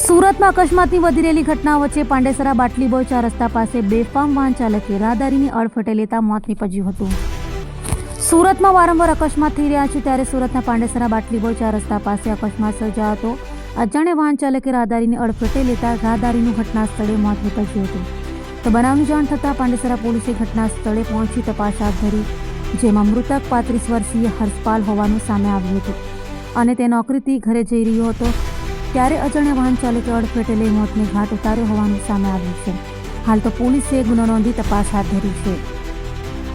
સુરતમાં અકસ્માતની વધી રહેલી ઘટના વચ્ચે પાંડેસરા બાટલી બોય 4 રસ્તા પાસે બેફામ વાહન ચાલકે રાહદારીની અડફેટે લેતા મોત નીપજ્યું હતું। સુરતમાં વારંવાર અકસ્માત થઈ રહ્યા છે, ત્યારે સુરતના પાંડેસરા બાટલી બોય 4 રસ્તા પાસે અકસ્માત સર્જાયો હતો। અજાણ્યા વાહન ચાલકે રાહદારીની અડફેટે લેતા રાહદારીનું ઘટના સ્થળે મોત નીપજ્યું હતું। તો બનાવની જાણ થતાં પાંડેસરા પોલીસે ઘટના સ્થળે પહોંચી તપાસ હાથ ધરી, જેમાં મૃતક 35 વર્ષીય હર્ષપાલ હોવાનું સામે આવ્યું હતું અને તે નોકરીથી ઘરે જઈ રહ્યો હતો ત્યારે અજાણ્યા વાહન ચાલકે અડફેટે લઈ મોતને ઘાટ ઉતાર્યો હોવાનું સામે આવ્યું છે। हाल तो पुलिस से गुनो नोंधी तपास हाथ धरी है।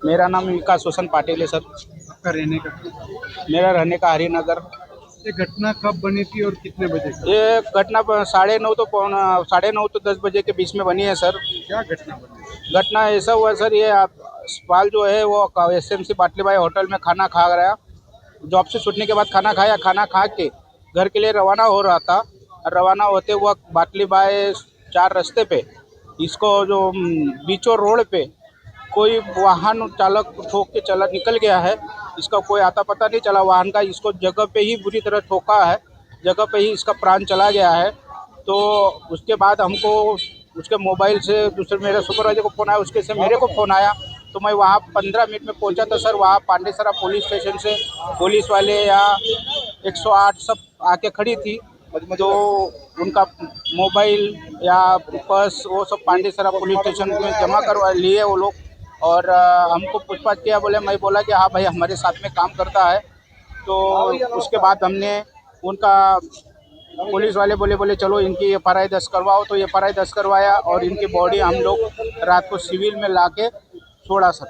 मेरा नाम विकास रोशन पाटिल है सर। आपका रहने का? मेरा रहने का हरिनगर। ये घटना कब बनी थी और कितने बजे? ये घटना 9:30 तो 10 बजे के बीच में बनी है सर। क्या घटना बनी? घटना ऐसा हुआ सर, ये पाल जो है वो SMC बाटली बाई होटल में खाना खा रहा, जॉब से छूटने के बाद खाना खाया, खाना खा के घर के लिए रवाना हो रहा था। रवाना होते वक्त बाटली बाई 4 रस्ते पे इसको जो बीचों रोड पे कोई वाहन चालक ठोक के चला निकल गया है। इसका कोई आता पता नहीं चला वाहन का, इसको जगह पे ही बुरी तरह ठोका है, जगह पे ही इसका प्राण चला गया है। तो उसके बाद हमको उसके मोबाइल से दूसरे मेरे सुपरवाइजर को फ़ोन आया, उसके से मेरे को फ़ोन आया, तो मैं वहाँ 15 मिनट में पहुँचा। तो सर वहाँ पांडेसरा पुलिस स्टेशन से पुलिस वाले या 108 सब आके खड़ी थी। तो उनका मोबाइल या पर्स वो सब पांडेसरा पुलिस स्टेशन में जमा करवा लिए वो लोग, और हमको पूछताछ किया। मैं बोला कि हाँ भाई हमारे साथ में काम करता है। तो उसके बाद हमने उनका पुलिस वाले बोले चलो इनकी FRI 10 करवाओ। तो FRI 10 करवाया और इनकी बॉडी हम लोग रात को सिविल में ला के छोड़ा सर।